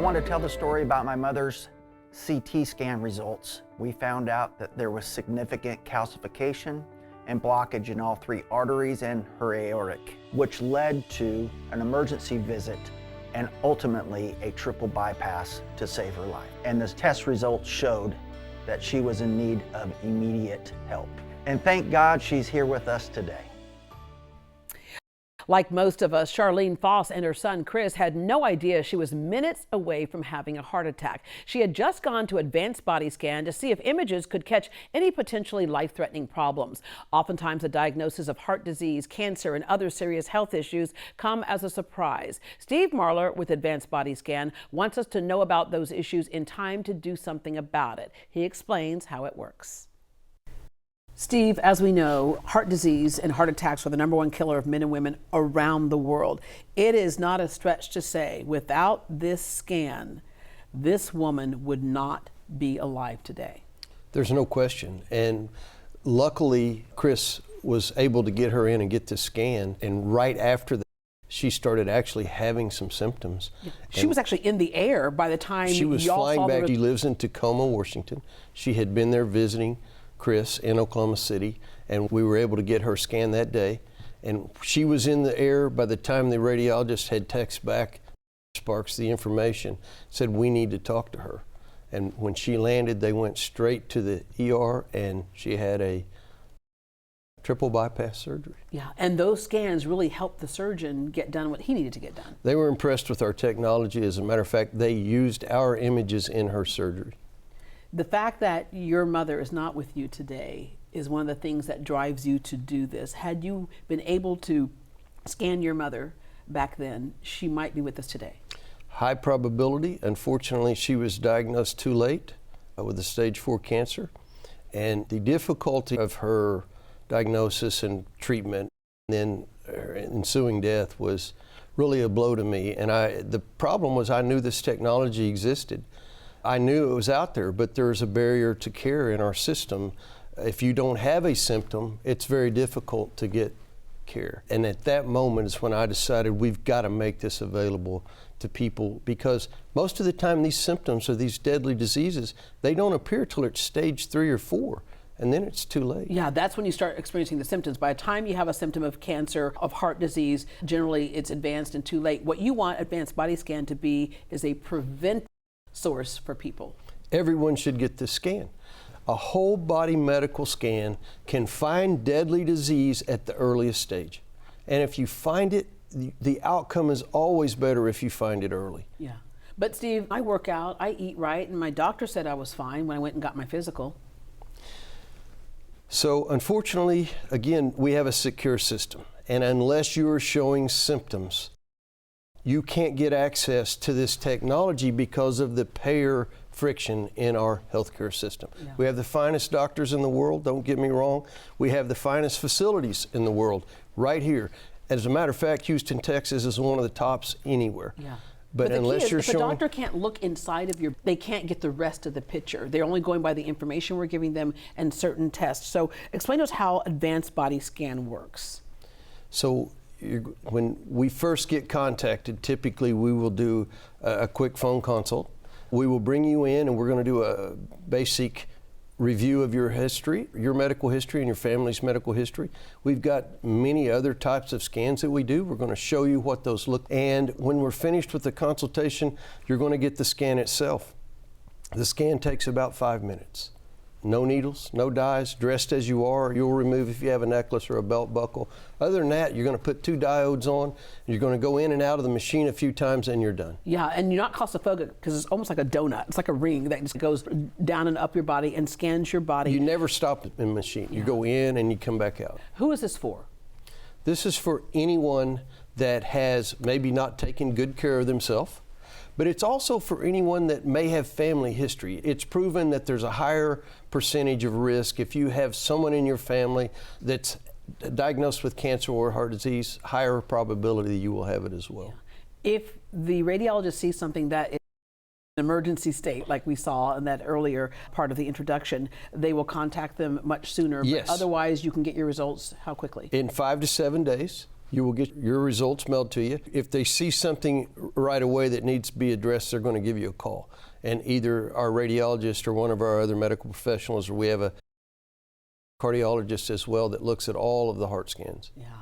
want to tell the story about my mother's CT scan results. We found out that there was significant calcification and blockage in all 3 arteries and her aortic, which led to an emergency visit and ultimately a triple bypass to save her life. And the test results showed that she was in need of immediate help. And thank God she's here with us today. Like most of us, Charlene Foss and her son Chris had no idea she was minutes away from having a heart attack. She had just gone to advanced body scan to see if images could catch any potentially life-threatening problems. Oftentimes, the diagnosis of heart disease, cancer, and other serious health issues come as a surprise. Steve Marler with Advanced Body Scan wants us to know about those issues in time to do something about it. He explains how it works. Steve, as we know, heart disease and heart attacks are the #1 killer of men and women around the world. It is not a stretch to say, without this scan, this woman would not be alive today. There's no question. And luckily, Chris was able to get her in and get the scan. And right after that, she started actually having some symptoms. Yeah. She was actually in the air by the time she was y'all flying saw back. She lives in Tacoma, Washington. She had been there visiting Chris in Oklahoma City, and we were able to get her scanned that day. And she was in the air by the time the radiologist had texted back Sparks the information, said we need to talk to her. And when she landed, they went straight to the ER, and she had a triple bypass surgery. Yeah, and those scans really helped the surgeon get done what he needed to get done. They were impressed with our technology. As a matter of fact, they used our images in her surgery. The fact that your mother is not with you today is one of the things that drives you to do this. Had you been able to scan your mother back then, she might be with us today. High probability. Unfortunately, she was diagnosed too late with a stage 4 cancer. And the difficulty of her diagnosis and treatment, and then her ensuing death, was really a blow to me. And the problem was I knew this technology existed. I knew it was out there, but there's a barrier to care in our system. If you don't have a symptom, it's very difficult to get care. And at that moment is when I decided we've got to make this available to people, because most of the time these symptoms of these deadly diseases, they don't appear till it's stage 3 or 4. And then it's too late. Yeah, that's when you start experiencing the symptoms. By the time you have a symptom of cancer, of heart disease, generally it's advanced and too late. What you want Advanced Body Scan to be is a preventive source for people. Everyone should get this scan. A whole body medical scan can find deadly disease at the earliest stage. And if you find it, the outcome is always better if you find it early. Yeah. But Steve, I work out, I eat right, and my doctor said I was fine when I went and got my physical. So unfortunately, again, we have a secure system. And unless you are showing symptoms, you can't get access to this technology because of the payer friction in our healthcare system. Yeah. We have the finest doctors in the world, don't get me wrong. We have the finest facilities in the world right here. As a matter of fact, Houston, Texas is one of the tops anywhere. Yeah. But unless you're showing... If a doctor can't look inside of they can't get the rest of the picture. They're only going by the information we're giving them and certain tests. So explain to us how Advanced Body Scan works. So when we first get contacted, typically we will do a quick phone consult. We will bring you in and we're going to do a basic review of your history, your medical history and your family's medical history. We've got many other types of scans that we do. We're going to show you what those look. And when we're finished with the consultation, you're going to get the scan itself. The scan takes about 5 minutes. No needles, no dyes, dressed as you are. You'll remove if you have a necklace or a belt buckle. Other than that, you're going to put 2 diodes on. You're going to go in and out of the machine a few times and you're done. Yeah, and you're not claustrophobic because it's almost like a donut. It's like a ring that just goes down and up your body and scans your body. You never stop in the machine. You go in and you come back out. Who is this for? This is for anyone that has maybe not taken good care of themselves. But it's also for anyone that may have family history. It's proven that there's a higher percentage of risk if you have someone in your family that's diagnosed with cancer or heart disease, higher probability that you will have it as well. Yeah. If the radiologist sees something that is an emergency state, like we saw in that earlier part of the introduction, they will contact them much sooner. Yes. But otherwise, you can get your results how quickly? In 5 to 7 days. You will get your results mailed to you. If they see something right away that needs to be addressed, they're going to give you a call. And either our radiologist or one of our other medical professionals, or we have a cardiologist as well that looks at all of the heart scans. Yeah.